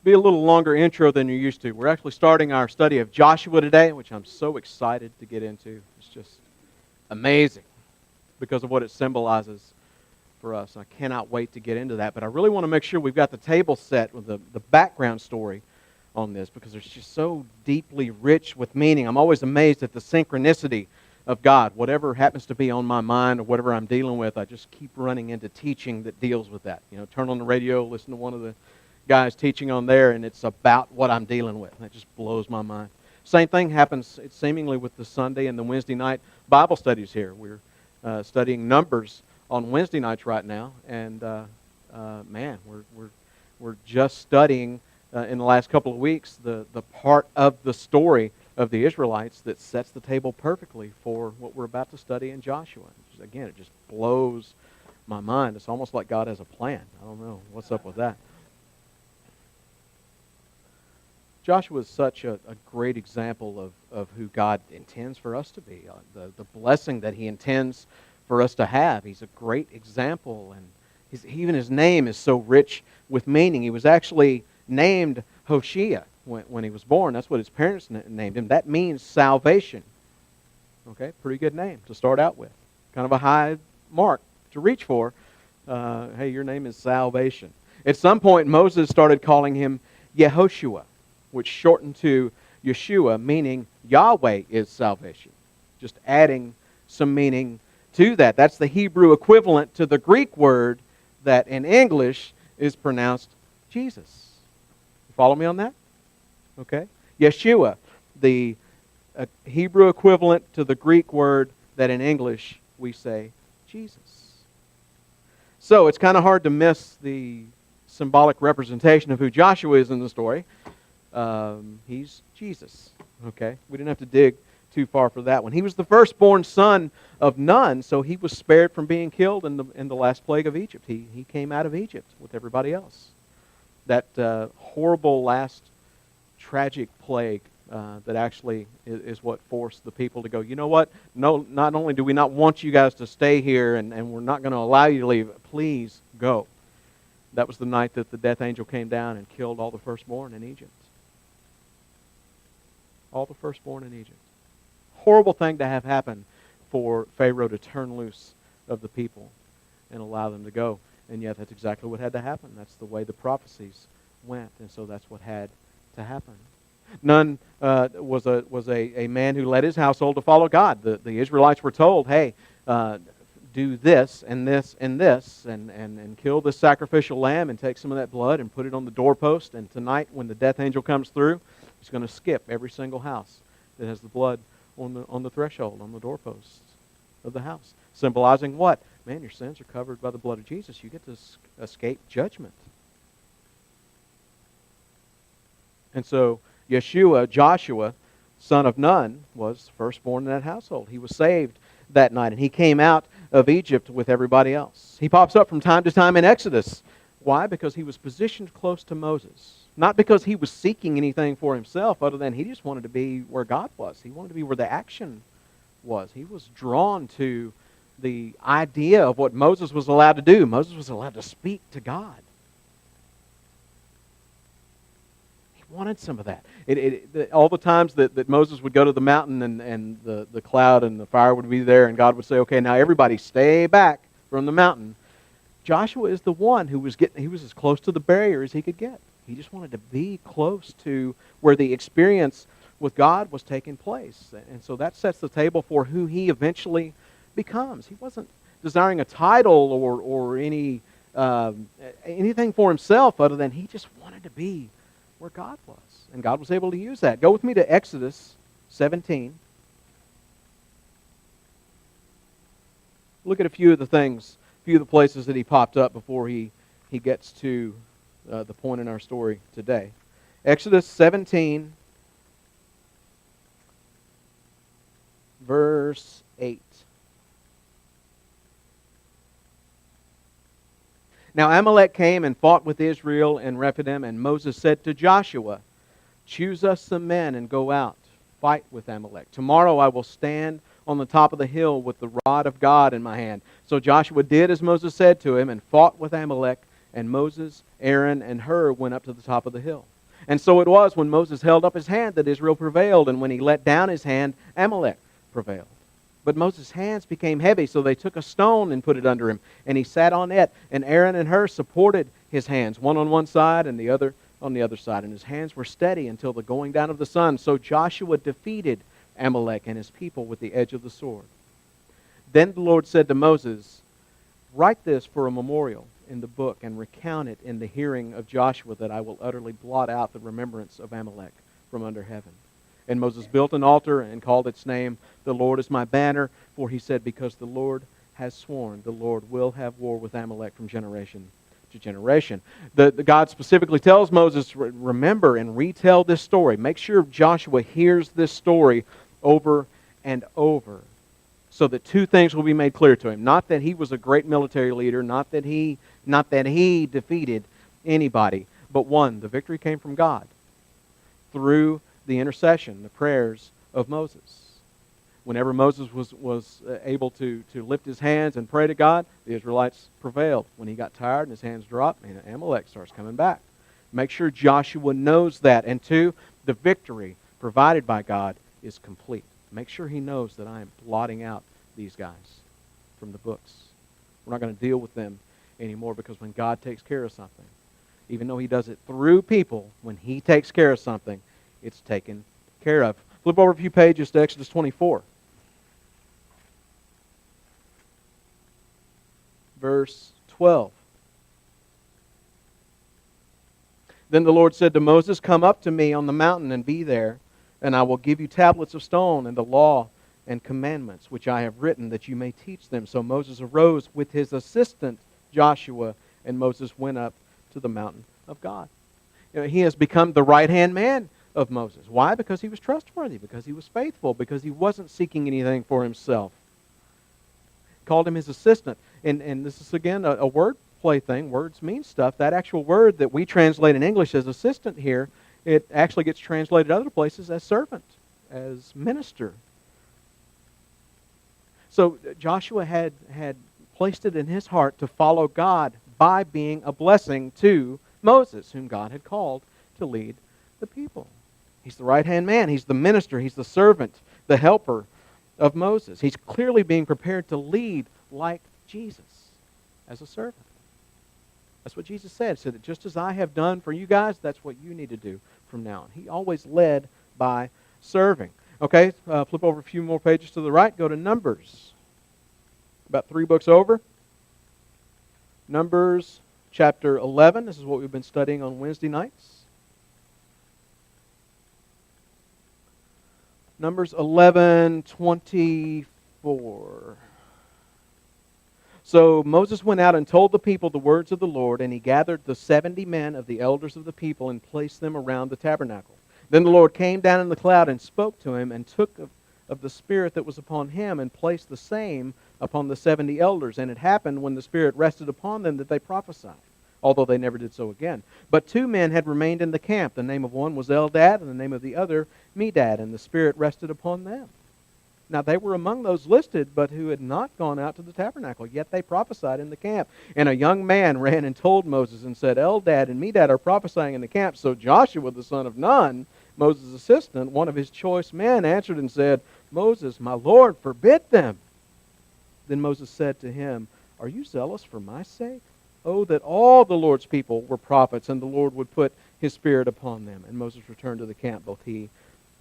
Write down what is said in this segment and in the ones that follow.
Be a little longer intro than you're used to. We're actually starting our study of Joshua today, which I'm so excited to get into. It's just amazing because of what it symbolizes for us. I cannot wait to get into that, but I really want to make sure we've got the table set with the background story on this because it's just so deeply rich with meaning. I'm always amazed at the synchronicity of God. Whatever happens to be on my mind or whatever I'm dealing with, I just keep running into teaching that deals with that. You know, turn on the radio, listen to one of the guys teaching on there, and it's about what I'm dealing with. And it just blows my mind. Same thing happens seemingly with the Sunday and the Wednesday night Bible studies here. We're studying Numbers on Wednesday nights right now, and man, we're just studying in the last couple of weeks the part of the story of the Israelites that sets the table perfectly for what we're about to study in Joshua. Again, it just blows my mind. It's almost like God has a plan. I don't know what's up with that. Joshua is such a great example of who God intends for us to be, the blessing that He intends for us to have. He's a great example, and even his name is so rich with meaning. He was actually named Hoshea when he was born. That's what his parents named him. That means salvation. Okay, pretty good name to start out with. Kind of a high mark to reach for. Hey, your name is salvation. At some point, Moses started calling him Yehoshua, which shortened to Yeshua, meaning Yahweh is salvation. Just adding some meaning to that. That's the Hebrew equivalent to the Greek word that in English is pronounced Jesus. Follow me on that? Okay. Yeshua, the Hebrew equivalent to the Greek word that in English we say Jesus. So it's kind of hard to miss the symbolic representation of who Joshua is in the story. He's Jesus. Okay, we didn't have to dig too far for that one. He was the firstborn son of Nun, so he was spared from being killed in the last plague of Egypt. He came out of Egypt with everybody else. That horrible last tragic plague that actually is what forced the people to go, you know what? No, not only do we not want you guys to stay here and we're not going to allow you to leave, please go. That was the night that the death angel came down and killed all the firstborn in Egypt. All the firstborn in Egypt. Horrible thing to have happen for Pharaoh to turn loose of the people and allow them to go. And yet that's exactly what had to happen. That's the way the prophecies went. And so that's what had to happen. Nun was a man who led his household to follow God. The Israelites were told, hey, do this and this and this and kill this sacrificial lamb and take some of that blood and put it on the doorpost. And tonight when the death angel comes through, he's going to skip every single house that has the blood on the threshold, on the doorposts of the house. Symbolizing what? Man, your sins are covered by the blood of Jesus. You get to escape judgment. And so Joshua, son of Nun, was firstborn in that household. He was saved that night, and he came out of Egypt with everybody else. He pops up from time to time in Exodus. Why? Because he was positioned close to Moses. Not because he was seeking anything for himself other than he just wanted to be where God was. He wanted to be where the action was. He was drawn to the idea of what Moses was allowed to do. Moses was allowed to speak to God. He wanted some of that. All the times that Moses would go to the mountain and the cloud and the fire would be there and God would say, okay, now everybody stay back from the mountain. Joshua is the one who was as close to the barrier as he could get. He just wanted to be close to where the experience with God was taking place. And so that sets the table for who he eventually becomes. He wasn't desiring a title or anything for himself other than he just wanted to be where God was. And God was able to use that. Go with me to Exodus 17. Look at a few of the places that he popped up before he gets to the point in our story today. Exodus 17, verse 8. Now Amalek came and fought with Israel in Rephidim, and Moses said to Joshua, choose us some men and go out, fight with Amalek. Tomorrow I will stand on the top of the hill with the rod of God in my hand. So Joshua did as Moses said to him and fought with Amalek, and Moses, Aaron, and Hur went up to the top of the hill. And so it was when Moses held up his hand that Israel prevailed, and when he let down his hand, Amalek prevailed. But Moses' hands became heavy, so they took a stone and put it under him, and he sat on it. And Aaron and Hur supported his hands, one on one side and the other on the other side. And his hands were steady until the going down of the sun. So Joshua defeated Amalek and his people with the edge of the sword. Then the Lord said to Moses, "Write this for a memorial in the book and recount it in the hearing of Joshua, that I will utterly blot out the remembrance of Amalek from under heaven." And Moses built an altar and called its name, "The Lord is my banner," for he said, "Because the Lord has sworn, the Lord will have war with Amalek from generation to generation." The God specifically tells Moses, remember and retell this story. Make sure Joshua hears this story over and over, so that two things will be made clear to him. Not that he was a great military leader, not that he defeated anybody, but one, the victory came from God through the intercession, the prayers of Moses. Whenever Moses was able to lift his hands and pray to God, the Israelites prevailed. When he got tired and his hands dropped, and Amalek starts coming back. Make sure Joshua knows that. And two, the victory provided by God is complete. Make sure he knows that I am blotting out these guys from the books. We're not going to deal with them anymore, because when God takes care of something, even though he does it through people, when he takes care of something, it's taken care of. Flip over a few pages to Exodus 24. Verse 12. Then the Lord said to Moses, "Come up to me on the mountain and be there, and I will give you tablets of stone and the law and commandments which I have written, that you may teach them." So Moses arose with his assistant Joshua, and Moses went up to the mountain of God. He has become the right-hand man of Moses. Why? Because he was trustworthy, because he was faithful, because he wasn't seeking anything for himself. Called him his assistant. And this is, again, a word play thing. Words mean stuff. That actual word that we translate in English as assistant here, it actually gets translated other places as servant, as minister. So Joshua had placed it in his heart to follow God by being a blessing to Moses, whom God had called to lead the people. He's the right-hand man. He's the minister. He's the servant, the helper of Moses. He's clearly being prepared to lead like Jesus as a servant. That's what Jesus said. He said that just as I have done for you guys, that's what you need to do from now on. He always led by serving. Okay, flip over a few more pages to the right. Go to Numbers. About 3 books over. Numbers chapter 11. This is what we've been studying on Wednesday nights. Numbers 11:24. So Moses went out and told the people the words of the Lord, and he gathered the 70 men of the elders of the people and placed them around the tabernacle. Then the Lord came down in the cloud and spoke to him, and took of the Spirit that was upon him and placed the same upon the 70 elders. And it happened when the Spirit rested upon them that they prophesied, although they never did so again. But 2 men had remained in the camp. The name of one was Eldad, and the name of the other Medad, and the Spirit rested upon them. Now they were among those listed, but who had not gone out to the tabernacle, yet they prophesied in the camp. And a young man ran and told Moses and said, "Eldad and Medad are prophesying in the camp." So Joshua the son of Nun, Moses' assistant, one of his choice men, answered and said, "Moses, my Lord, forbid them." Then Moses said to him, "Are you zealous for my sake? Oh, that all the Lord's people were prophets, and the Lord would put his Spirit upon them." And Moses returned to the camp, both he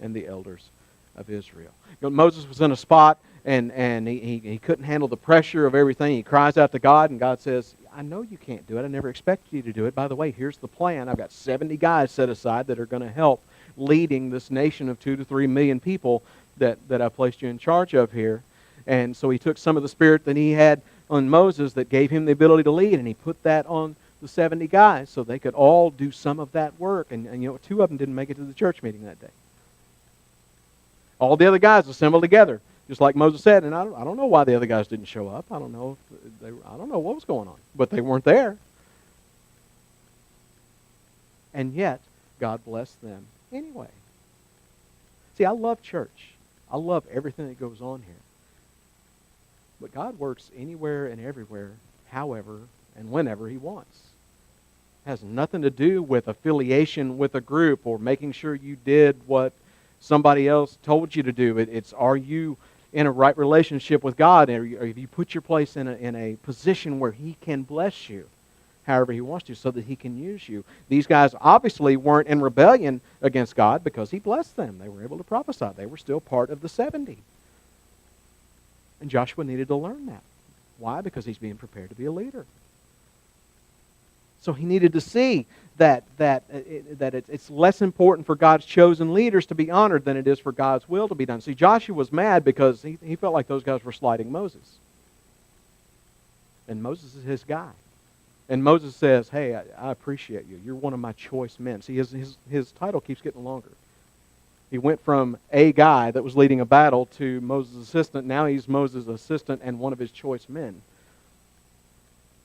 and the elders of Israel. Moses was in a spot, and he couldn't handle the pressure of everything. He cries out to God, and God says, "I know you can't do it. I never expected you to do it. By the way, here's the plan. I've got 70 guys set aside that are going to help leading this nation of 2 to 3 million people that I placed you in charge of here." And so he took some of the spirit that he had on Moses that gave him the ability to lead, and he put that on the 70 guys so they could all do some of that work. And 2 of them didn't make it to the church meeting that day. All the other guys assembled together, just like Moses said. And I don't know why the other guys didn't show up. I don't know what was going on, but they weren't there. And yet, God blessed them anyway. See, I love church. I love everything that goes on here. But God works anywhere and everywhere, however and whenever he wants. has nothing to do with affiliation with a group or making sure you did what somebody else told you to do. It's, are you in a right relationship with God, or have you put your place in a position where He can bless you however He wants to, so that He can use you. These guys obviously weren't in rebellion against God because He blessed them. They were able to prophesy. They were still part of the 70. And Joshua needed to learn that. Why? Because he's being prepared to be a leader. So he needed to see that it's less important for God's chosen leaders to be honored than it is for God's will to be done. See, Joshua was mad because he felt like those guys were slighting Moses. And Moses is his guy. And Moses says, hey, I appreciate you. You're one of my choice men. See, his title keeps getting longer. He went from a guy that was leading a battle to Moses' assistant. Now he's Moses' assistant and one of his choice men.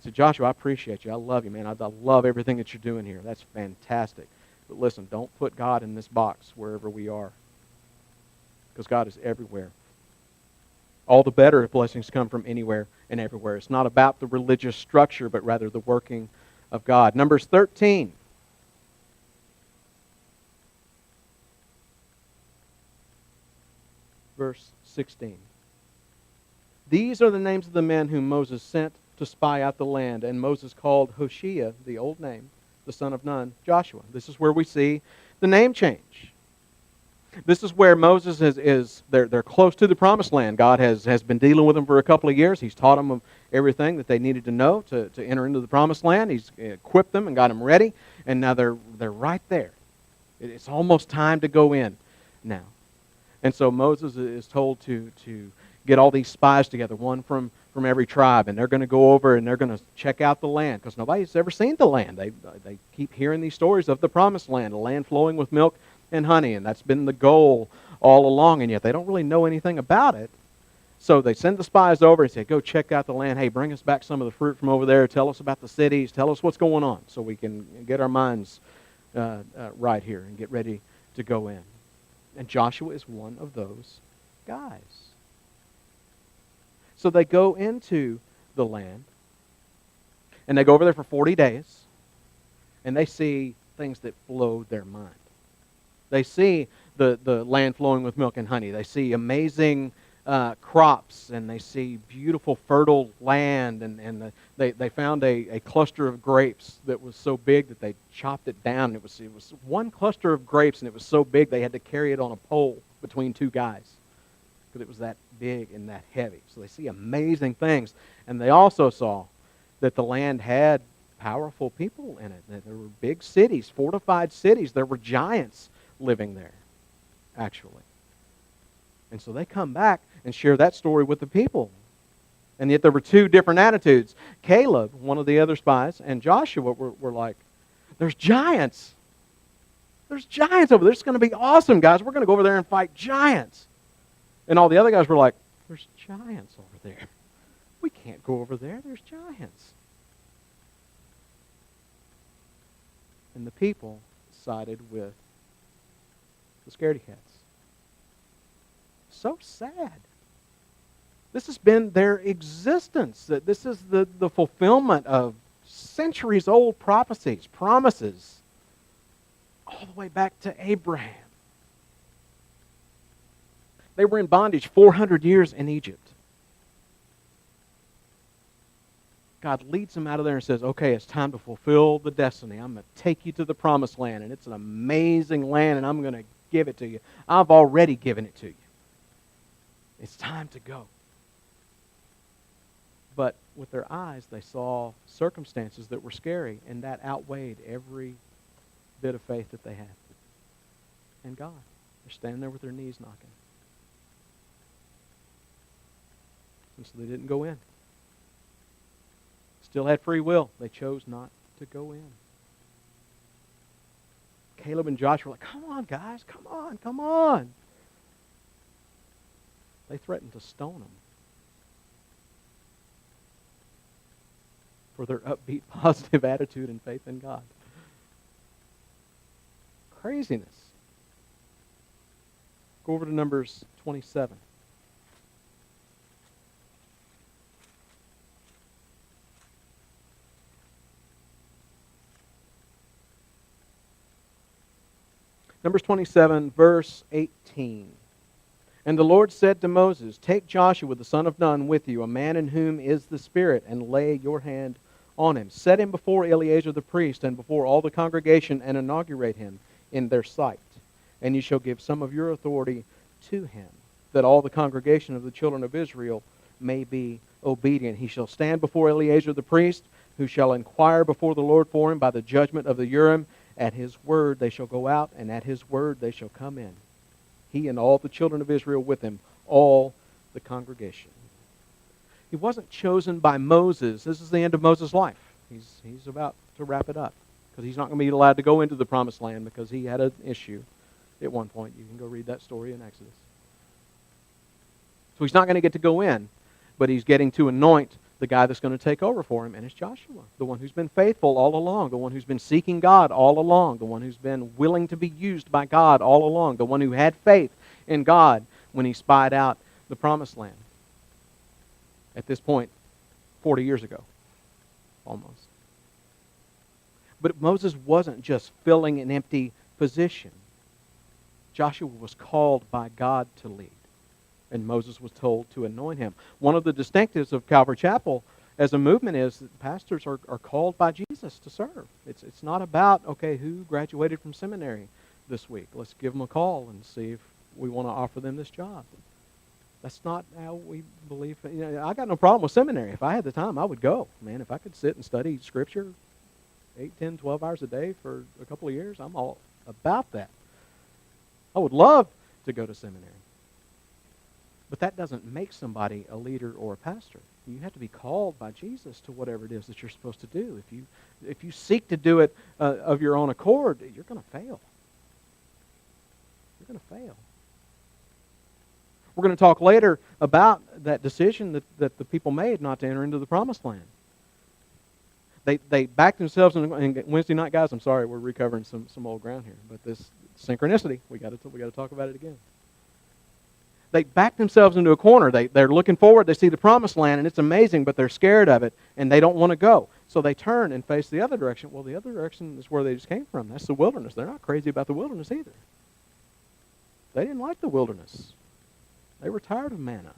So Joshua, I appreciate you. I love you, man. I love everything that you're doing here. That's fantastic. But listen, don't put God in this box wherever we are, because God is everywhere. All the better if blessings come from anywhere and everywhere. It's not about the religious structure, but rather the working of God. Numbers 13. Verse 16. These are the names of the men whom Moses sent to spy out the land. And Moses called Hoshea, the old name, the son of Nun, Joshua. This is where we see the name change. This is where Moses they're close to the promised land. God has been dealing with them for a couple of years. He's taught them everything that they needed to know to enter into the promised land. He's equipped them and got them ready. And now they're right there. It's almost time to go in now. And so Moses is told to get all these spies together, one from every tribe, and they're going to go over and they're going to check out the land, because nobody's ever seen the land. They keep hearing these stories of the promised land, a land flowing with milk and honey, and that's been the goal all along, and yet they don't really know anything about it. So they send the spies over and say, go check out the land. Hey, bring us back some of the fruit from over there. Tell us about the cities. Tell us what's going on, so we can get our minds right here and get ready to go in. And Joshua is one of those guys. So they go into the land, and they go over there for 40 days, and they see things that blow their mind. They see the land flowing with milk and honey. They see amazing crops, and they see beautiful, fertile land, and they found a cluster of grapes that was so big that they chopped it down. It was one cluster of grapes, and it was so big they had to carry it on a pole between two guys, because it was that big and that heavy. So they see amazing things. And they also saw that the land had powerful people in it. That there were big cities, fortified cities. There were giants living there, actually. And so they come back and share that story with the people. And yet there were two different attitudes. Caleb, one of the other spies, and Joshua were like, there's giants. There's giants over there. It's going to be awesome, guys. We're going to go over there and fight giants. And all the other guys were like, there's giants over there. We can't go over there. There's giants. And the people sided with the scaredy cats. So sad. This has been their existence. That this is the fulfillment of centuries-old prophecies, promises, all the way back to Abraham. They were in bondage 400 years in Egypt. God leads them out of there and says, okay, it's time to fulfill the destiny. I'm going to take you to the promised land, and it's an amazing land, and I'm going to give it to you. I've already given it to you. It's time to go. But with their eyes, they saw circumstances that were scary, and that outweighed every bit of faith that they had. And God, they're standing there with their knees knocking. And so they didn't go in. Still had free will. They chose not to go in. Caleb and Joshua were like, come on, guys, come on, come on. They threatened to stone them for their upbeat, positive attitude and faith in God. Craziness. Go over to Numbers 27. Numbers 27, verse 18. And the Lord said to Moses, take Joshua the son of Nun with you, a man in whom is the Spirit, and lay your hand on him. Set him before Eleazar the priest and before all the congregation, and inaugurate him in their sight. And you shall give some of your authority to him, that all the congregation of the children of Israel may be obedient. He shall stand before Eleazar the priest, who shall inquire before the Lord for him by the judgment of the Urim. At his word they shall go out, and at his word they shall come in. He and all the children of Israel with him, all the congregation. He wasn't chosen by Moses. This is the end of Moses' life. He's about to wrap it up, because he's not going to be allowed to go into the promised land because he had an issue at one point. You can go read that story in Exodus. So he's not going to get to go in, but he's getting to anoint the guy that's going to take over for him, and it's Joshua, the one who's been faithful all along, the one who's been seeking God all along, the one who's been willing to be used by God all along, the one who had faith in God when he spied out the promised land. At this point, 40 years ago, almost. But Moses wasn't just filling an empty position. Joshua was called by God to lead, and Moses was told to anoint him. One of the distinctives of Calvary Chapel as a movement is that pastors are called by Jesus to serve. It's not about, okay, who graduated from seminary this week? Let's give them a call and see if we want to offer them this job. That's not how we believe. I got no problem with seminary. If I had the time, I would go. Man, if I could sit and study Scripture 8, 10, 12 hours a day for a couple of years, I'm all about that. I would love to go to seminary. But that doesn't make somebody a leader or a pastor. You have to be called by Jesus to whatever it is that you're supposed to do. If you seek to do it of your own accord, you're going to fail. You're going to fail. We're going to talk later about that decision that the people made not to enter into the promised land. They backed themselves in Wednesday night, guys. I'm sorry, we're recovering some old ground here, but this synchronicity, we got to talk about it again. They back themselves into a corner. They're looking forward. They see the promised land, and it's amazing, but they're scared of it, and they don't want to go. So they turn and face the other direction. Well, the other direction is where they just came from. That's the wilderness. They're not crazy about the wilderness either. They didn't like the wilderness. They were tired of manna.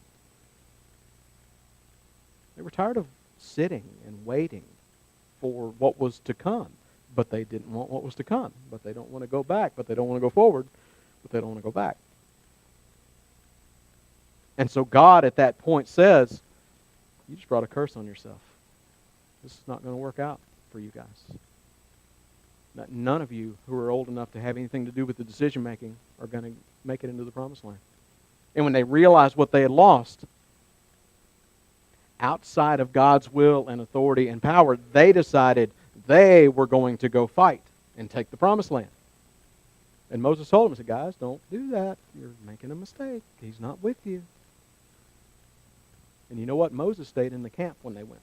They were tired of sitting and waiting for what was to come, but they didn't want what was to come. But they don't want to go back, but they don't want to go forward, but they don't want to go back. And so God at that point says, you just brought a curse on yourself. This is not going to work out for you guys. None of you who are old enough to have anything to do with the decision making are going to make it into the promised land. And when they realized what they had lost, outside of God's will and authority and power, they decided they were going to go fight and take the promised land. And Moses told them, he said, guys, don't do that. You're making a mistake. He's not with you. And you know what? Moses stayed in the camp when they went.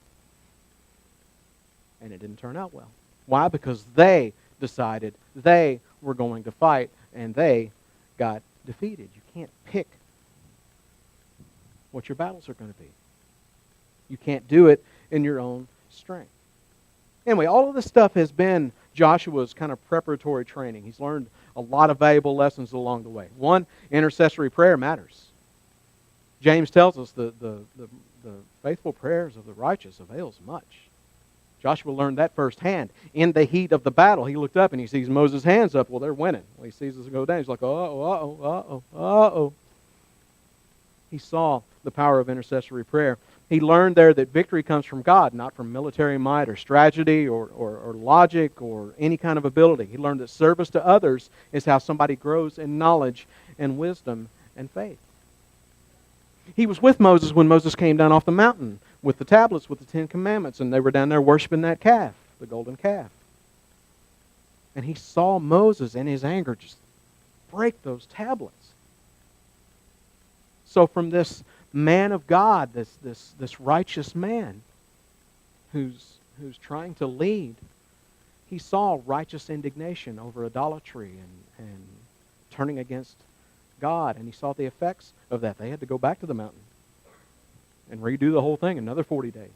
And it didn't turn out well. Why? Because they decided they were going to fight, and they got defeated. You can't pick what your battles are going to be. You can't do it in your own strength. Anyway, all of this stuff has been Joshua's kind of preparatory training. He's learned a lot of valuable lessons along the way. One, intercessory prayer matters. James tells us the faithful prayers of the righteous avails much. Joshua learned that firsthand. In the heat of the battle, he looked up and he sees Moses' hands up. Well, they're winning. Well, he sees us go down. He's like, uh-oh. He saw the power of intercessory prayer. He learned there that victory comes from God, not from military might or strategy or logic or any kind of ability. He learned that service to others is how somebody grows in knowledge and wisdom and faith. He was with Moses when Moses came down off the mountain with the tablets, with the 10 Commandments, and they were down there worshiping that calf, the golden calf. And he saw Moses in his anger just break those tablets. So from this man of God, this righteous man who's trying to lead, he saw righteous indignation over idolatry and turning against God, and he saw the effects of that. They had to go back to the mountain and redo the whole thing another 40 days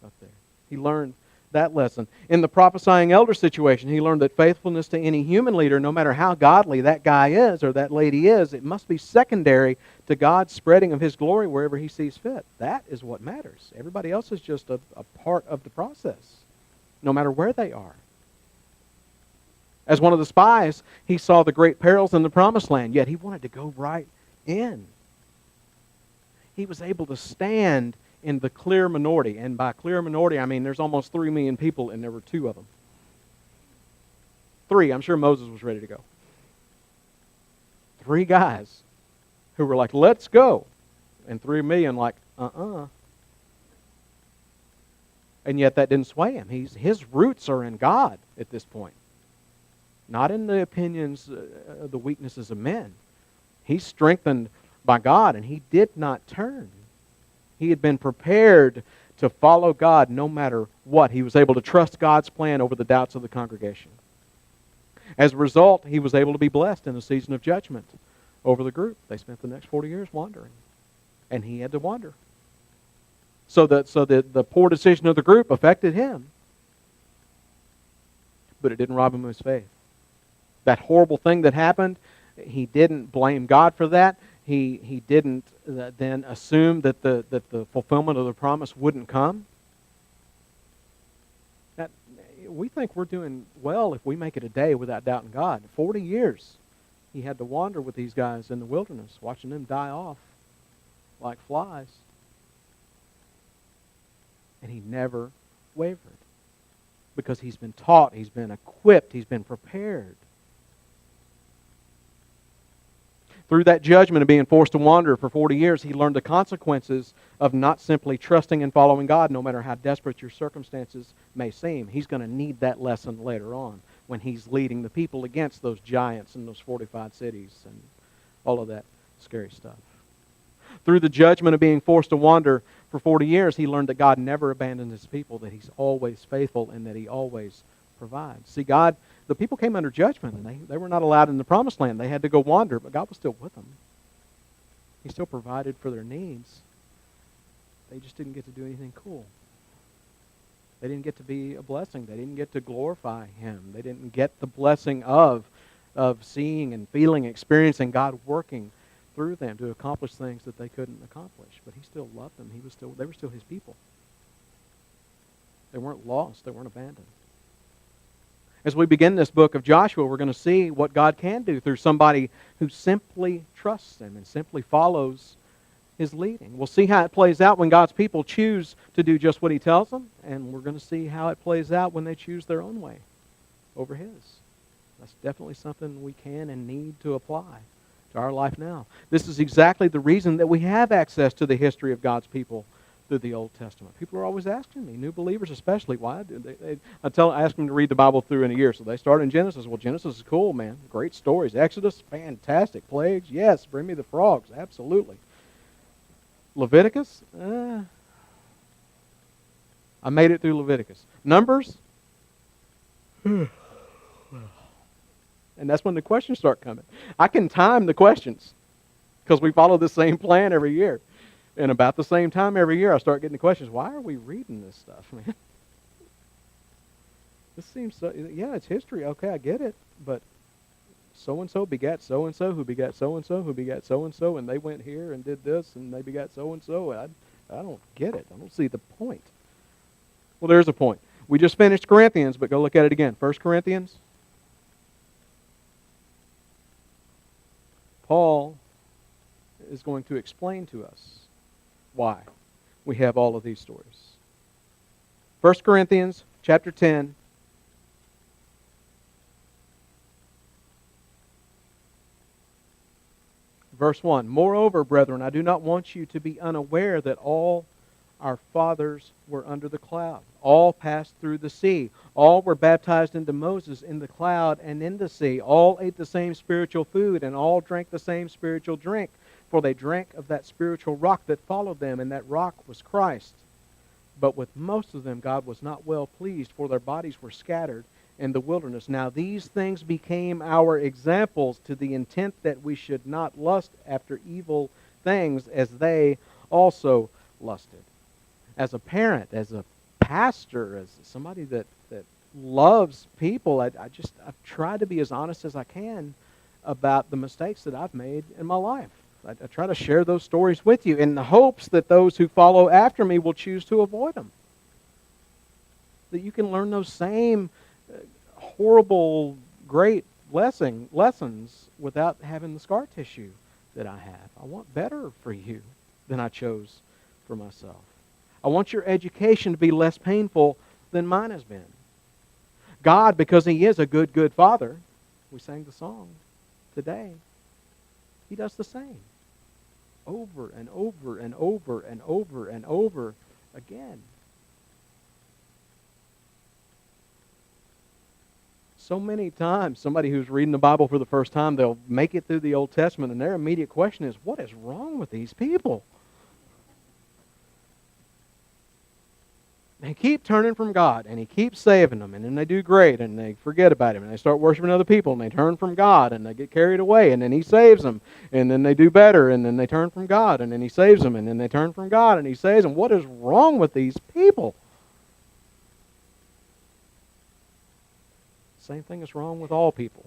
up there. He learned that lesson. In the prophesying elder situation, he learned that faithfulness to any human leader, no matter how godly that guy is or that lady is, it must be secondary to God's spreading of His glory wherever He sees fit. That is what matters. Everybody else is just a part of the process, no matter where they are. As one of the spies, he saw the great perils in the promised land, yet he wanted to go right in. He was able to stand in the clear minority. And by clear minority, I mean there's almost 3 million people and there were 2 of them. 3, I'm sure Moses was ready to go. 3 guys who were like, let's go. And 3 million like, And yet that didn't sway him. His roots are in God at this point. Not in the opinions, the weaknesses of men. He's strengthened by God, and he did not turn. He had been prepared to follow God no matter what. He was able to trust God's plan over the doubts of the congregation. As a result, he was able to be blessed in a season of judgment over the group. They spent the next 40 years wandering, and he had to wander. So that the poor decision of the group affected him, but it didn't rob him of his faith. That horrible thing that happened, he didn't blame God for that. He didn't then assume that the fulfillment of the promise wouldn't come. We think we're doing well if we make it a day without doubting God. 40 years he had to wander with these guys in the wilderness, watching them die off like flies. And he never wavered because he's been taught, he's been equipped, he's been prepared. Through that judgment of being forced to wander for 40 years, he learned the consequences of not simply trusting and following God, no matter how desperate your circumstances may seem. He's going to need that lesson later on when he's leading the people against those giants in those fortified cities and all of that scary stuff. Through the judgment of being forced to wander for 40 years, he learned that God never abandoned His people, that He's always faithful, and that He always provides. See, the people came under judgment, and they were not allowed in the promised land. They had to go wander, but God was still with them. He still provided for their needs. They just didn't get to do anything cool. They didn't get to be a blessing. They didn't get to glorify Him. They didn't get the blessing of seeing and feeling, experiencing God working through them to accomplish things that they couldn't accomplish. But He still loved them. They were still His people. They weren't lost. They weren't abandoned. As we begin this book of Joshua, we're going to see what God can do through somebody who simply trusts Him and simply follows His leading. We'll see how it plays out when God's people choose to do just what He tells them, and we're going to see how it plays out when they choose their own way over His. That's definitely something we can and need to apply to our life now. This is exactly the reason that we have access to the history of God's people through the Old Testament. People are always asking me, new believers especially, why do they ask them to read the Bible through in a year. So they start in Genesis. Well, Genesis is cool, man. Great stories. Exodus, fantastic. Plagues, yes. Bring me the frogs, absolutely. Leviticus, I made it through Leviticus. Numbers, and that's when the questions start coming. I can time the questions because we follow the same plan every year. And about the same time every year, I start getting the questions, why are we reading this stuff, man? This seems so, yeah, it's history. Okay, I get it. But so-and-so begat so-and-so, who begat so-and-so, who begat so-and-so, and they went here and did this, and they begat so-and-so. I don't get it. I don't see the point. Well, there's a point. We just finished Corinthians, but go look at it again. 1 Corinthians. Paul is going to explain to us why we have all of these stories. 1 Corinthians chapter 10. Verse 1. Moreover, brethren, I do not want you to be unaware that all our fathers were under the cloud. All passed through the sea. All were baptized into Moses in the cloud and in the sea. All ate the same spiritual food, and all drank the same spiritual drink. For they drank of that spiritual rock that followed them, and that rock was Christ. But with most of them God was not well pleased, for their bodies were scattered in the wilderness. Now these things became our examples, to the intent that we should not lust after evil things, as they also lusted. As a parent, as a pastor, as somebody that loves people, I've tried to be as honest as I can about the mistakes that I've made in my life. I try to share those stories with you in the hopes that those who follow after me will choose to avoid them. That you can learn those same horrible, great lessons without having the scar tissue that I have. I want better for you than I chose for myself. I want your education to be less painful than mine has been. God, because He is a good, good Father, we sang the song today, He does the same. Over and over and over and over and over again. So many times, somebody who's reading the Bible for the first time, they'll make it through the Old Testament, and their immediate question is, what is wrong with these people? They keep turning from God, and He keeps saving them, and then they do great, and they forget about Him, and they start worshiping other people, and they turn from God, and they get carried away, and then He saves them, and then they do better, and then they turn from God, and then He saves them, and then they turn from God, and He saves them. What is wrong with these people? Same thing is wrong with all people,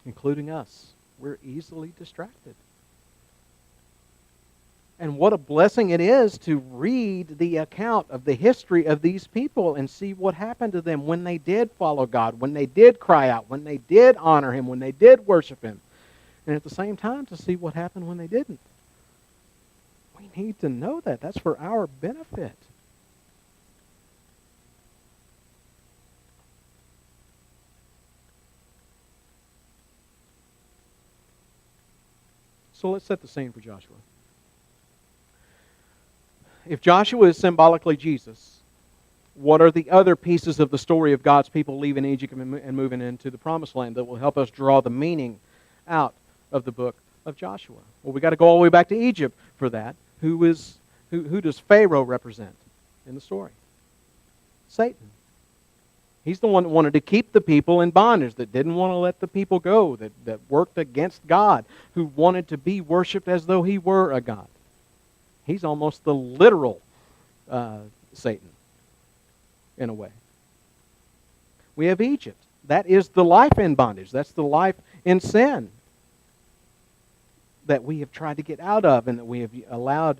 including us. We're easily distracted. And what a blessing it is to read the account of the history of these people and see what happened to them when they did follow God, when they did cry out, when they did honor Him, when they did worship Him. And at the same time to see what happened when they didn't. We need to know that. That's for our benefit. So let's set the scene for Joshua. If Joshua is symbolically Jesus, what are the other pieces of the story of God's people leaving Egypt and moving into the Promised Land that will help us draw the meaning out of the book of Joshua? Well, we've got to go all the way back to Egypt for that. Who does Pharaoh represent in the story? Satan. He's the one that wanted to keep the people in bondage, that didn't want to let the people go, that worked against God, who wanted to be worshipped as though he were a god. He's almost the literal Satan, in a way. We have Egypt. That is the life in bondage. That's the life in sin that we have tried to get out of, and that we have allowed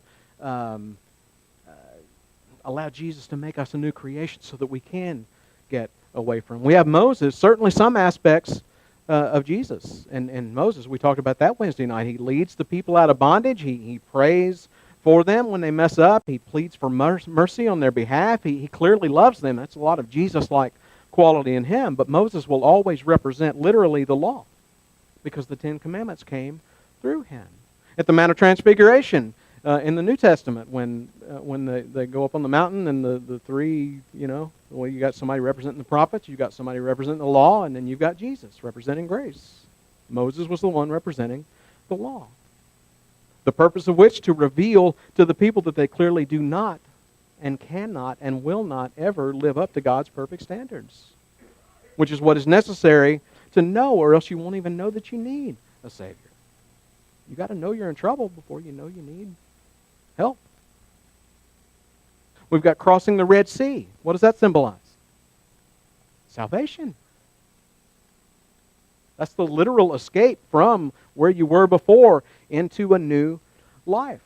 Jesus to make us a new creation so that we can get away from. We have Moses, certainly some aspects of Jesus. And Moses, we talked about that Wednesday night. He leads the people out of bondage. He prays for them when they mess up. He pleads for mercy on their behalf. He clearly loves them. That's a lot of Jesus-like quality in him. But Moses will always represent literally the law, because the Ten Commandments came through him. At the Mount of Transfiguration in the New Testament, when they go up on the mountain, and the three, well, you got somebody representing the prophets, you got somebody representing the law, and then you've got Jesus representing grace. Moses was the one representing the law. The purpose of which to reveal to the people that they clearly do not and cannot and will not ever live up to God's perfect standards, which is what is necessary to know, or else you won't even know that you need a Savior. You got to know you're in trouble before you know you need help. We've got crossing the Red Sea. What does that symbolize? Salvation. That's the literal escape from where you were before into a new life.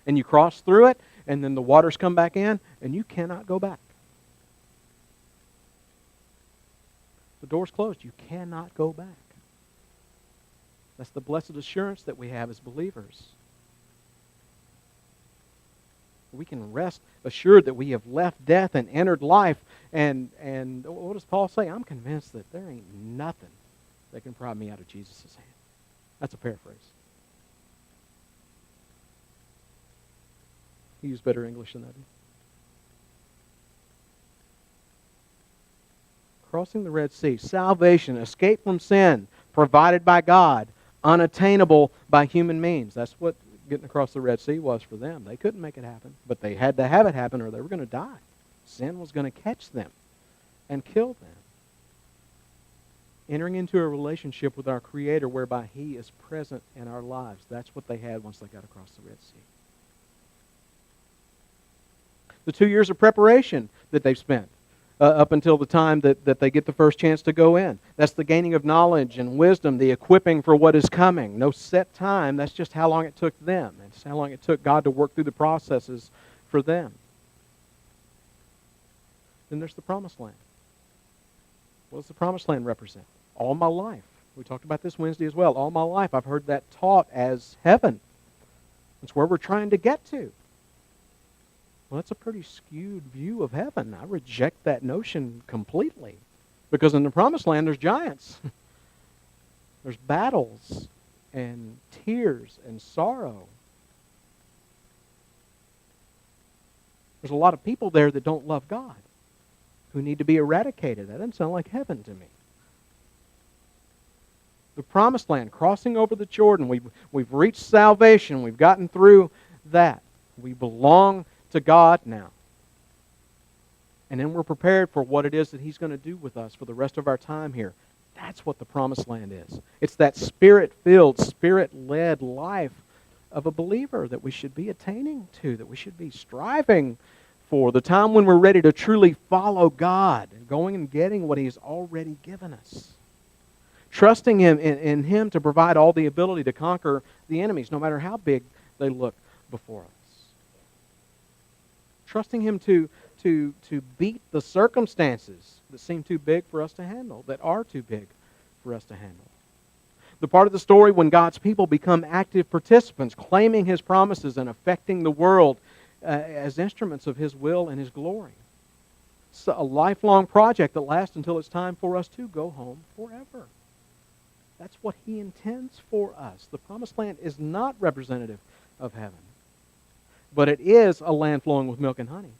And you cross through it, and then the waters come back in, and you cannot go back. The door's closed. You cannot go back. That's the blessed assurance that we have as believers. We can rest assured that we have left death and entered life. And what does Paul say? I'm convinced that there ain't nothing that can pry me out of Jesus' hand. That's a paraphrase. He used better English than that. Crossing the Red Sea. Salvation, escape from sin, provided by God, unattainable by human means. That's what getting across the Red Sea was for them. They couldn't make it happen, but they had to have it happen or they were going to die. Sin was going to catch them and kill them. Entering into a relationship with our Creator whereby He is present in our lives. That's what they had once they got across the Red Sea. The 2 years of preparation that they've spent up until the time that they get the first chance to go in. That's the gaining of knowledge and wisdom, the equipping for what is coming. No set time. That's just how long it took them. It's how long it took God to work through the processes for them. Then there's the Promised Land. What does the Promised Land represent? All my life. We talked about this Wednesday as well. All my life I've heard that taught as heaven. It's where we're trying to get to. Well, that's a pretty skewed view of heaven. I reject that notion completely. Because in the Promised Land, there's giants. There's battles and tears and sorrow. There's a lot of people there that don't love God, who need to be eradicated. That doesn't sound like heaven to me. The Promised Land, crossing over the Jordan, we've reached salvation. We've gotten through that. We belong to God now. And then we're prepared for what it is that He's going to do with us for the rest of our time here. That's what the Promised Land is. It's that Spirit-filled, Spirit-led life of a believer that we should be attaining to, that we should be striving for. The time when we're ready to truly follow God and going and getting what He's already given us. Trusting Him in Him to provide all the ability to conquer the enemies, no matter how big they look before us. Trusting Him to beat the circumstances that seem too big for us to handle, that are too big for us to handle. The part of the story when God's people become active participants, claiming His promises and affecting the world as instruments of His will and His glory. It's a lifelong project that lasts until it's time for us to go home forever. That's what He intends for us. The Promised Land is not representative of heaven. But it is a land flowing with milk and honey.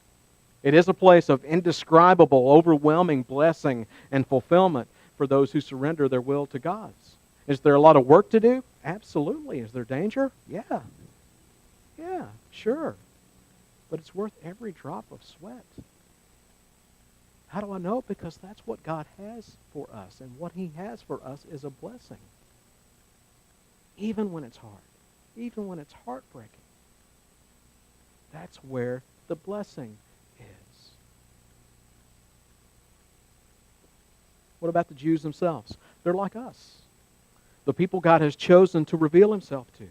It is a place of indescribable, overwhelming blessing and fulfillment for those who surrender their will to God's. Is there a lot of work to do? Absolutely. Is there danger? Yeah. Yeah, sure. But it's worth every drop of sweat. How do I know? Because that's what God has for us. And what He has for us is a blessing. Even when it's hard. Even when it's heartbreaking. That's where the blessing is. What about the Jews themselves? They're like us. The people God has chosen to reveal Himself to.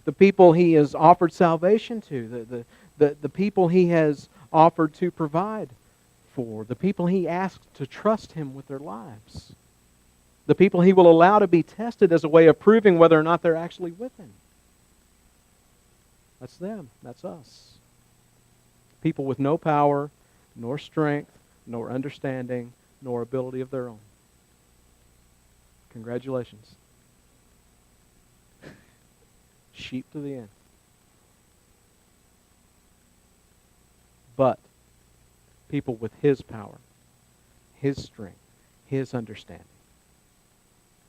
The people He has offered salvation to. The people He has offered to provide for. The people He asked to trust Him with their lives. The people He will allow to be tested as a way of proving whether or not they're actually with Him. That's them. That's us. People with no power, nor strength, nor understanding, nor ability of their own. Congratulations. Sheep to the end. But people with His power, His strength, His understanding,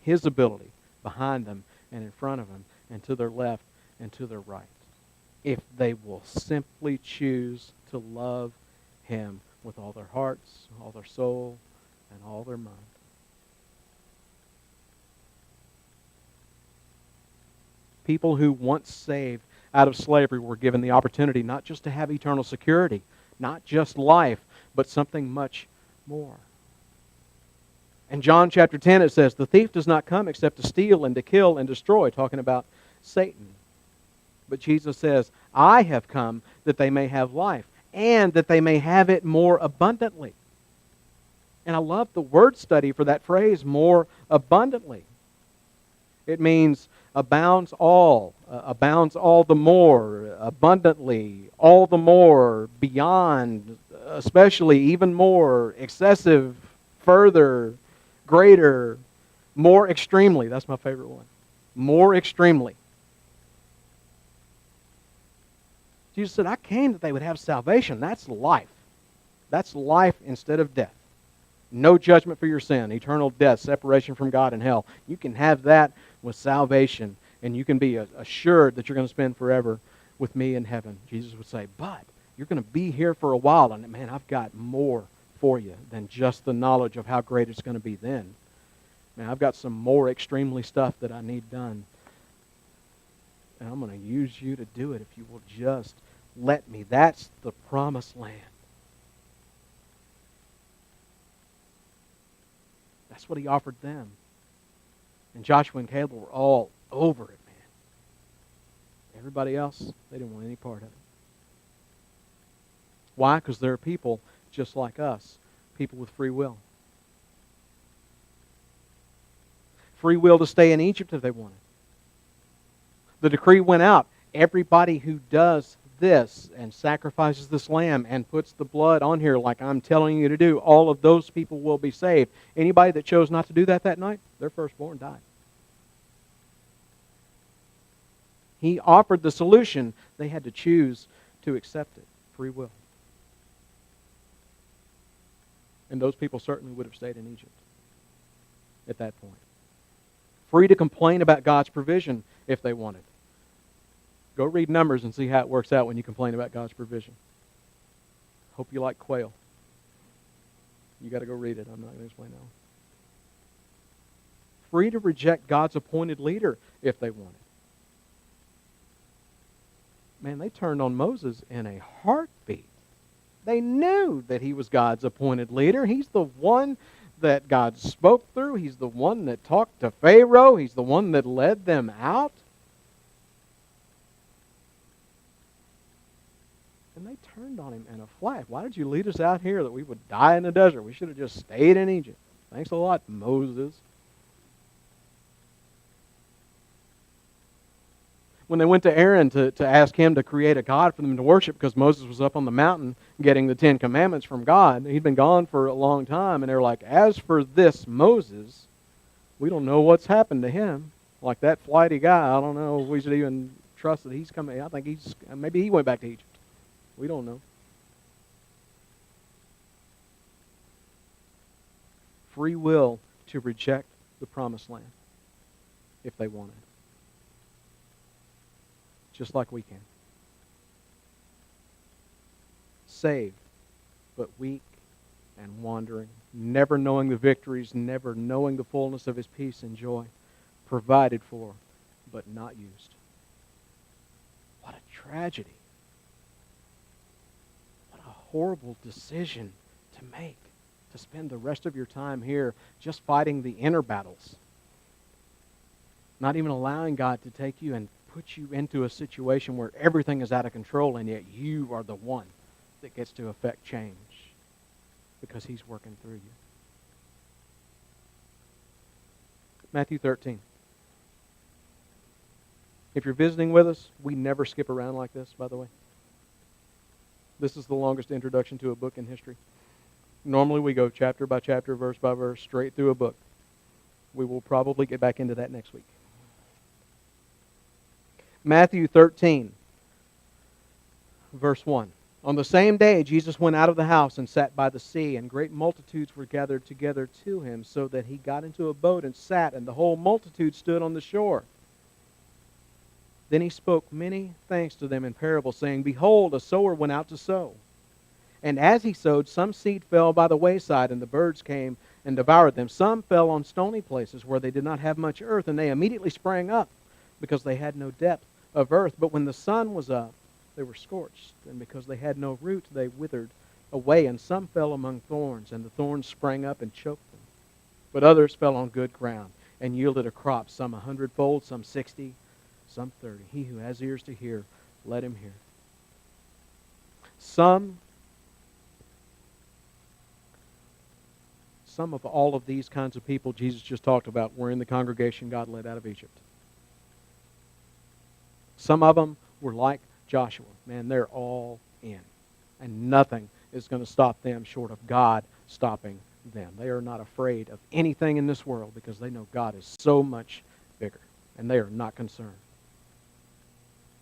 His ability behind them and in front of them and to their left and to their right. If they will simply choose to love Him with all their hearts, all their soul, and all their mind. People who once saved out of slavery were given the opportunity not just to have eternal security, not just life, but something much more. In John chapter 10 it says, "The thief does not come except to steal and to kill and destroy," talking about Satan. But Jesus says, "I have come that they may have life, and that they may have it more abundantly." And I love the word study for that phrase, more abundantly. It means abounds all the more, abundantly, all the more, beyond, especially, even more, excessive, further, greater, more extremely. That's my favorite one. More extremely. Jesus said, "I came that they would have salvation." That's life. That's life instead of death. No judgment for your sin, eternal death, separation from God and hell. You can have that with salvation, and you can be assured that you're going to spend forever with me in heaven. Jesus would say, but you're going to be here for a while, and man, I've got more for you than just the knowledge of how great it's going to be then. Man, I've got some more extremely stuff that I need done. And I'm going to use you to do it if you will just let me. That's the promised land. That's what he offered them. And Joshua and Caleb were all over it, man. Everybody else, they didn't want any part of it. Why? Because there are people just like us, people with free will. Free will to stay in Egypt if they wanted. The decree went out. Everybody who does this and sacrifices this lamb and puts the blood on here like I'm telling you to do, all of those people will be saved. Anybody that chose not to do that night, their firstborn died. He offered the solution. They had to choose to accept it. Free will. And those people certainly would have stayed in Egypt at that point. Free to complain about God's provision if they wanted. Go read Numbers and see how it works out when you complain about God's provision. Hope you like quail. You got to go read it. I'm not going to explain that one. Free to reject God's appointed leader if they wanted. Man, they turned on Moses in a heartbeat. They knew that he was God's appointed leader. He's the one that God spoke through. He's the one that talked to Pharaoh. He's the one that led them out. And they turned on him in a flash. Why did you lead us out here that we would die in the desert? We should have just stayed in Egypt. Thanks a lot, Moses. When they went to Aaron to ask him to create a god for them to worship because Moses was up on the mountain getting the 10 Commandments from God. He'd been gone for a long time, and they're like, as for this Moses, we don't know what's happened to him. Like that flighty guy, I don't know if we should even trust that he's coming. I think maybe he went back to Egypt. We don't know. Free will to reject the promised land if they wanted. Just like we can. Saved, but weak and wandering, never knowing the victories, never knowing the fullness of his peace and joy, provided for, but not used. What a tragedy. What a horrible decision to make, to spend the rest of your time here just fighting the inner battles. Not even allowing God to take you and put you into a situation where everything is out of control, and yet you are the one that gets to affect change because he's working through you. Matthew 13. If you're visiting with us, we never skip around like this, by the way. This is the longest introduction to a book in history. Normally we go chapter by chapter, verse by verse, straight through a book. We will probably get back into that next week. Matthew 13, verse 1. On the same day, Jesus went out of the house and sat by the sea, and great multitudes were gathered together to him, so that he got into a boat and sat, and the whole multitude stood on the shore. Then he spoke many things to them in parables, saying, Behold, a sower went out to sow. And as he sowed, some seed fell by the wayside, and the birds came and devoured them. Some fell on stony places where they did not have much earth, and they immediately sprang up, because they had no depth of earth. But when the sun was up, they were scorched, and because they had no root, they withered away. And some fell among thorns, and the thorns sprang up and choked them. But others fell on good ground, and yielded a crop, some 100-fold, some 60, some 30. He who has ears to hear, let him hear. Some of all of these kinds of people Jesus just talked about were in the congregation God led out of Egypt. Some of them were like Joshua. Man, they're all in. And nothing is going to stop them short of God stopping them. They are not afraid of anything in this world because they know God is so much bigger. And they are not concerned.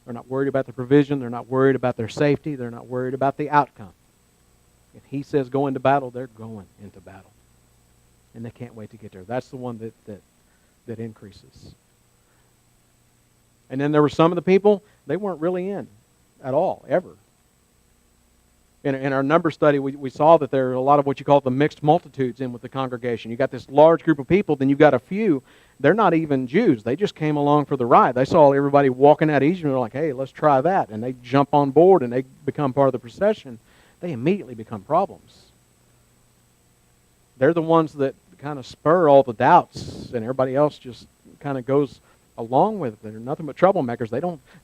They're not worried about the provision. They're not worried about their safety. They're not worried about the outcome. If he says go into battle, they're going into battle. And they can't wait to get there. That's the one that increases. And then there were some of the people, they weren't really in at all, ever. In our number study, we saw that there are a lot of what you call the mixed multitudes in with the congregation. You got this large group of people, then you've got a few they're not even Jews. They just came along for the ride. They saw everybody walking out of Egypt, and they're like, hey, let's try that. And they jump on board, and they become part of the procession. They immediately become problems. They're the ones that kind of spur all the doubts, and everybody else just kind of goes along with it. They're nothing but troublemakers.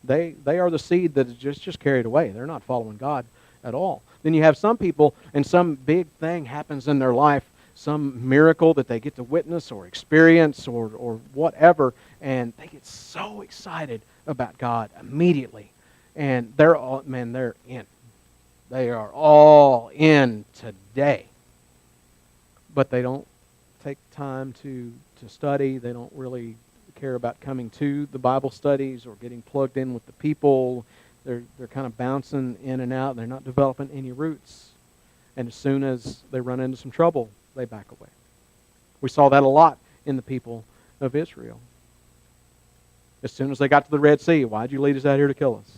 They are the seed that is just carried away. They're not following God at all. Then you have some people, and some big thing happens in their life, some miracle that they get to witness or experience or whatever, and they get so excited about God immediately. And they're in. They are all in today. But they don't take time to study. They don't really care about coming to the Bible studies or getting plugged in with the people. They're kind of bouncing in and out. They're not developing any roots. And as soon as they run into some trouble, they back away. We saw that a lot in the people of Israel. As soon as they got to the Red Sea, why'd you lead us out here to kill us?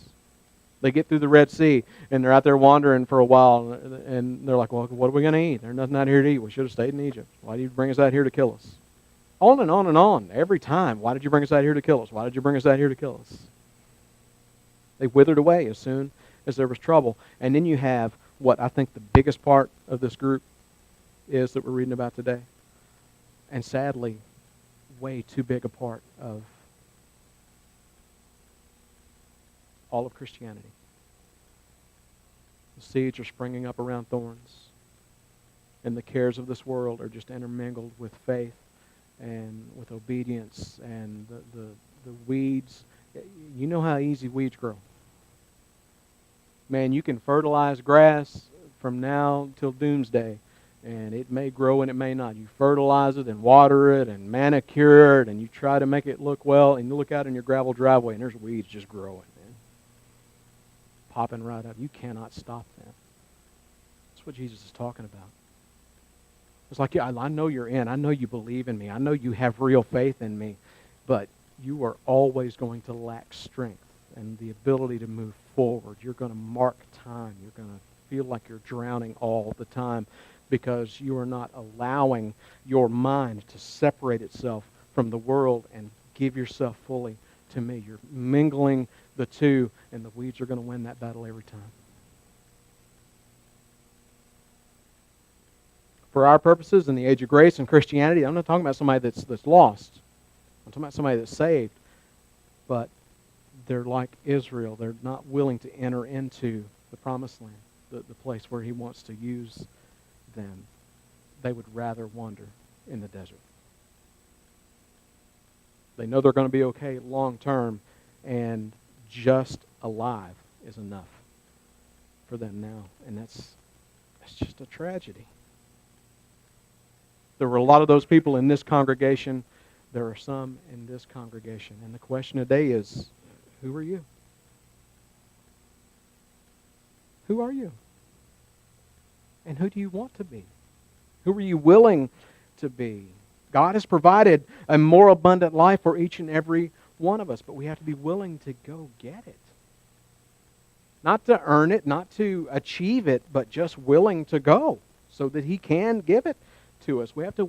They get through the Red Sea, and they're out there wandering for a while, and they're like, well, what are we going to eat? There's nothing out here to eat. We should have stayed in Egypt. Why did you bring us out here to kill us? On and on and on, every time. Why did you bring us out here to kill us? Why did you bring us out here to kill us? They withered away as soon as there was trouble. And then you have what I think the biggest part of this group is that we're reading about today. And sadly, way too big a part of all of Christianity. The seeds are springing up around thorns. And the cares of this world are just intermingled with faith and with obedience, and the weeds. You know how easy weeds grow. Man, you can fertilize grass from now till doomsday, and it may grow and it may not. You fertilize it and water it and manicure it, and you try to make it look well, and you look out in your gravel driveway and there's weeds just growing, man. Popping right up. You cannot stop that. That's what Jesus is talking about. It's like, yeah, I know you're in. I know you believe in me. I know you have real faith in me. But you are always going to lack strength and the ability to move forward. You're going to mark time. You're going to feel like you're drowning all the time because you are not allowing your mind to separate itself from the world and give yourself fully to me. You're mingling the two, and the weeds are going to win that battle every time. For our purposes in the age of grace and Christianity, I'm not talking about somebody that's lost. I'm talking about somebody that's saved. But they're like Israel. They're not willing to enter into the promised land, the place where he wants to use them. They would rather wander in the desert. They know they're going to be okay long term, and just alive is enough for them now. And that's just a tragedy. There were a lot of those people in this congregation. There are some in this congregation. And the question today is, who are you? Who are you? And who do you want to be? Who are you willing to be? God has provided a more abundant life for each and every one of us, but we have to be willing to go get it. Not to earn it, not to achieve it, but just willing to go so that he can give it to us. We have to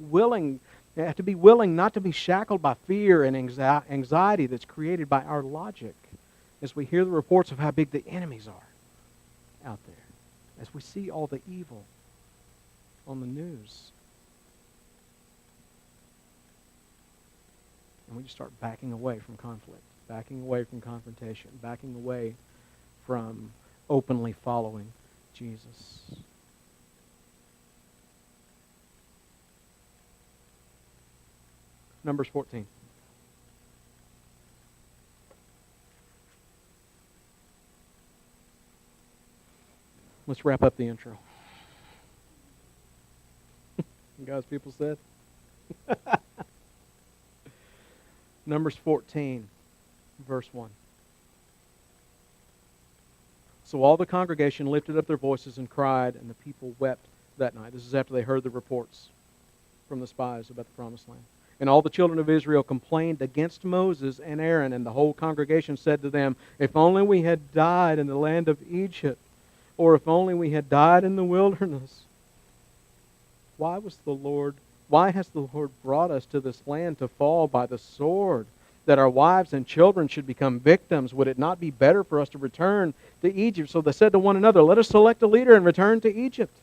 be willing not to be shackled by fear and anxiety that's created by our logic as we hear the reports of how big the enemies are out there, as we see all the evil on the news. And we just start backing away from conflict, backing away from confrontation, backing away from openly following Jesus. Numbers 14. Let's wrap up the intro. God's people said. Numbers 14, verse 1. So all the congregation lifted up their voices and cried, and the people wept that night. This is after they heard the reports from the spies about the promised land. And all the children of Israel complained against Moses and Aaron, and the whole congregation said to them, if only we had died in the land of Egypt, or if only we had died in the wilderness. Why was the Lord Why has the Lord brought us to this land to fall by the sword, that our wives and children should become victims? Would it not be better for us to return to Egypt? So they said to one another, let us select a leader and return to Egypt.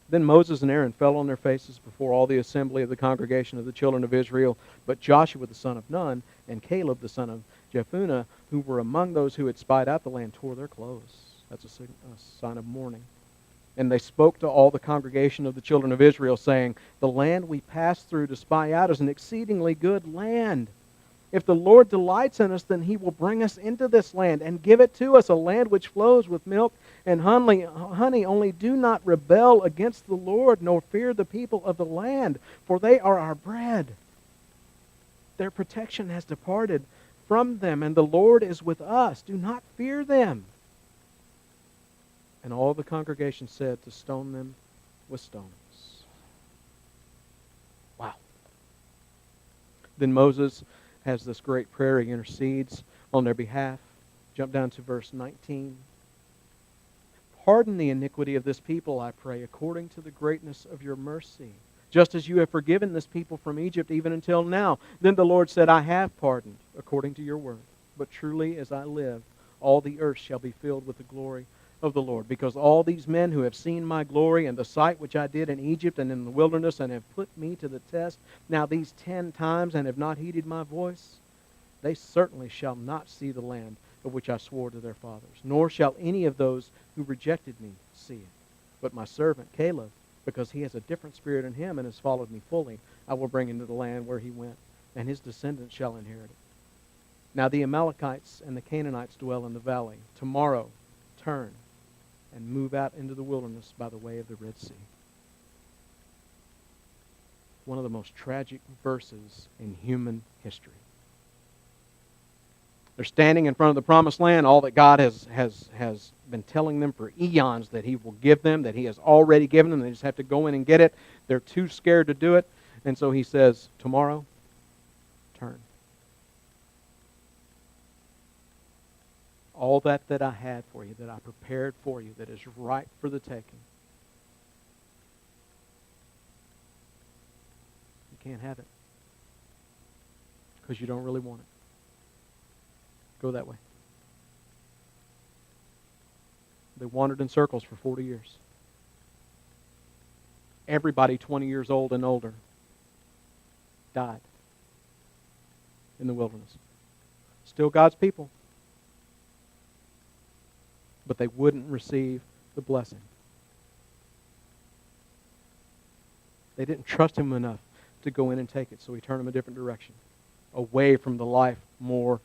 Then Moses and Aaron fell on their faces before all the assembly of the congregation of the children of Israel. But Joshua the son of Nun and Caleb the son of Jephunneh, who were among those who had spied out the land, tore their clothes. That's a sign of mourning. And they spoke to all the congregation of the children of Israel, saying, the land we passed through to spy out is an exceedingly good land. If the Lord delights in us, then he will bring us into this land and give it to us, a land which flows with milk and honey. Only do not rebel against the Lord, nor fear the people of the land, for they are our bread. Their protection has departed from them, and the Lord is with us. Do not fear them. And all the congregation said to stone them with stones. Wow. Then Moses has this great prayer. He intercedes on their behalf. Jump down to verse 19. Pardon the iniquity of this people, I pray, according to the greatness of your mercy, just as you have forgiven this people from Egypt even until now. Then the Lord said, I have pardoned according to your word. But truly as I live, all the earth shall be filled with the glory of the Lord, because all these men who have seen my glory and the sight which I did in Egypt and in the wilderness, and have put me to the test now these 10 times, and have not heeded my voice, they certainly shall not see the land of which I swore to their fathers, nor shall any of those who rejected me see it. But my servant Caleb, because he has a different spirit in him and has followed me fully, I will bring into the land where he went, and his descendants shall inherit it. Now the Amalekites and the Canaanites dwell in the valley. Tomorrow turn and move out into the wilderness by the way of the Red Sea. One of the most tragic verses in human history. They're standing in front of the promised land, all that God has been telling them for eons that he will give them, that he has already given them. They just have to go in and get it. They're too scared to do it. And so he says, tomorrow, turn. All that I had for you, that I prepared for you, that is ripe for the taking. You can't have it because you don't really want it. Go that way. They wandered in circles for 40 years. Everybody 20 years old and older died in the wilderness. Still God's people. But they wouldn't receive the blessing. They didn't trust him enough to go in and take it, so he turned them a different direction, away from the life more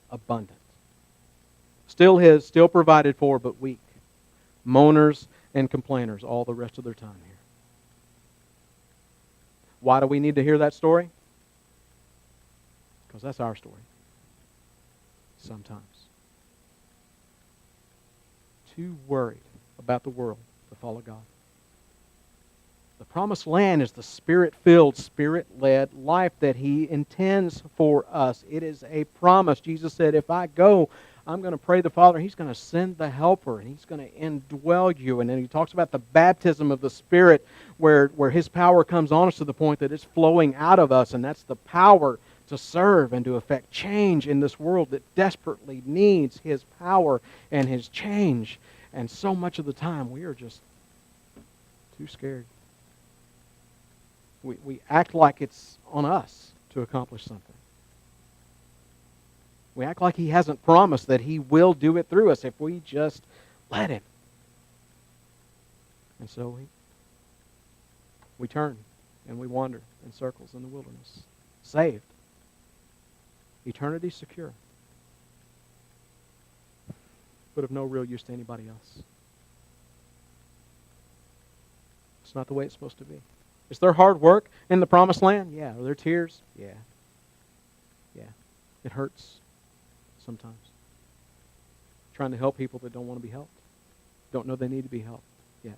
abundant. Still his, still provided for, but weak. Moaners and complainers all the rest of their time here. Why do we need to hear that story? Because that's our story. Sometimes. Too worried about the world to follow God. The promised land is the Spirit-filled, Spirit-led life that he intends for us. It is a promise. Jesus said, if I go, I'm going to pray the Father. He's going to send the Helper, and he's going to indwell you. And then he talks about the baptism of the Spirit, where his power comes on us to the point that it's flowing out of us, and that's the power to serve and to effect change in this world that desperately needs his power and his change. And so much of the time, we are just too scared. We act like it's on us to accomplish something. We act like he hasn't promised that he will do it through us if we just let him. And so we turn and we wander in circles in the wilderness. Saved. Eternity secure. But of no real use to anybody else. It's not the way it's supposed to be. Is there hard work in the promised land? Yeah. Are there tears? Yeah. Yeah. It hurts sometimes. Trying to help people that don't want to be helped. Don't know they need to be helped yet.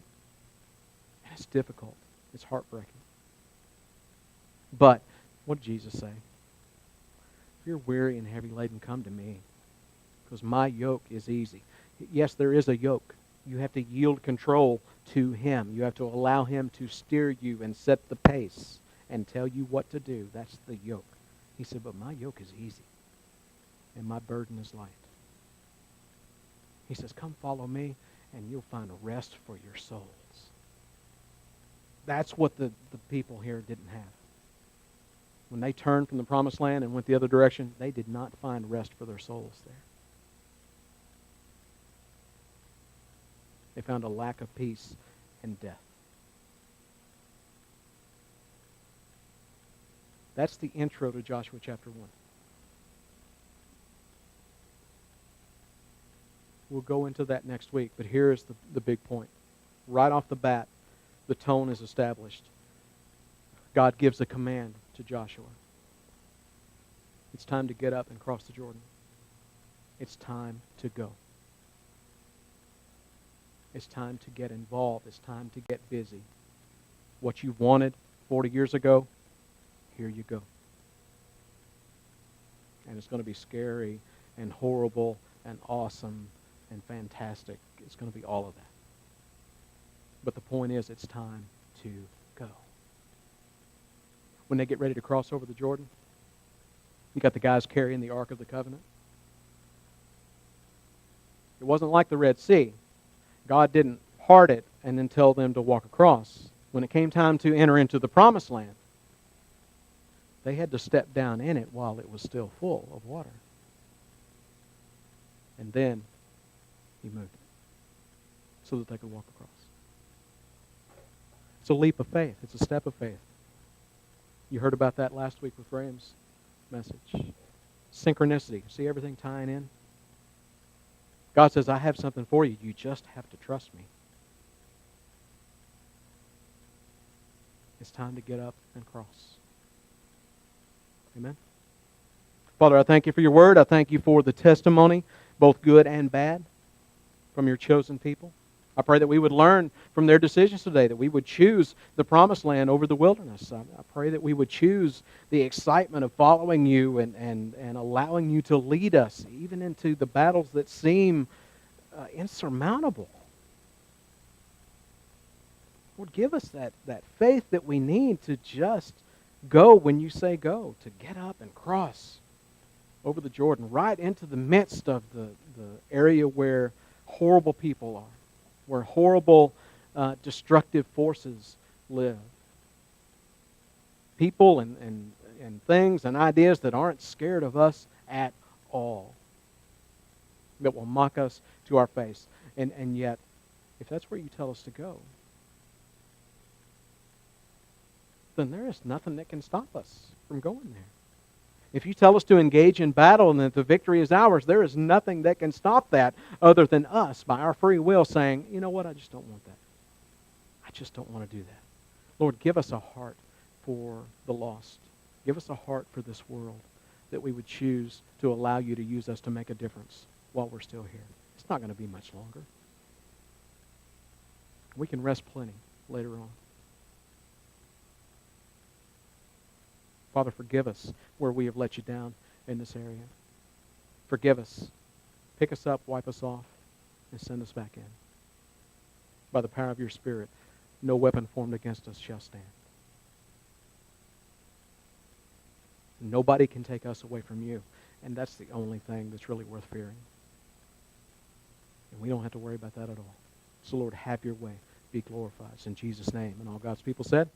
And it's difficult. It's heartbreaking. But what did Jesus say? If you're weary and heavy laden, come to me, because my yoke is easy. Yes, there is a yoke. You have to yield control to him. You have to allow him to steer you and set the pace and tell you what to do. That's the yoke. He said, but my yoke is easy, and my burden is light. He says, come follow me, and you'll find a rest for your souls. That's what the people here didn't have. When they turned from the promised land and went the other direction, they did not find rest for their souls there. They found a lack of peace and death. That's the intro to Joshua chapter 1. We'll go into that next week, but here is the big point. Right off the bat, the tone is established. God gives a command to Joshua. It's time to get up and cross the Jordan. It's time to go. It's time to get involved. It's time to get busy. What you wanted 40 years ago, here you go. And it's going to be scary and horrible and awesome and fantastic. It's going to be all of that. But the point is, it's time to go. When they get ready to cross over the Jordan, you got the guys carrying the Ark of the Covenant. It wasn't like the Red Sea. God didn't part it and then tell them to walk across. When it came time to enter into the Promised Land, they had to step down in it while it was still full of water. And then He moved it so that they could walk across. It's a leap of faith. It's a step of faith. You heard about that last week with Graham's message. Synchronicity. See everything tying in? God says, I have something for you. You just have to trust me. It's time to get up and cross. Amen? Father, I thank you for your word. I thank you for the testimony, both good and bad, from your chosen people. I pray that we would learn from their decisions today, that we would choose the promised land over the wilderness. I pray that we would choose the excitement of following you and allowing you to lead us even into the battles that seem insurmountable. Lord, give us that faith that we need to just go when you say go, to get up and cross over the Jordan, right into the midst of the area where horrible people are, where horrible, destructive forces live. People and things and ideas that aren't scared of us at all, that will mock us to our face. And yet, if that's where you tell us to go, then there is nothing that can stop us from going there. If you tell us to engage in battle and that the victory is ours, there is nothing that can stop that other than us, by our free will, saying, you know what, I just don't want that. I just don't want to do that. Lord, give us a heart for the lost. Give us a heart for this world, that we would choose to allow you to use us to make a difference while we're still here. It's not going to be much longer. We can rest plenty later on. Father, forgive us where we have let you down in this area. Forgive us. Pick us up, wipe us off, and send us back in. By the power of your Spirit, no weapon formed against us shall stand. Nobody can take us away from you, and that's the only thing that's really worth fearing. And we don't have to worry about that at all. So, Lord, have your way. Be glorified. It's in Jesus' name. And all God's people said?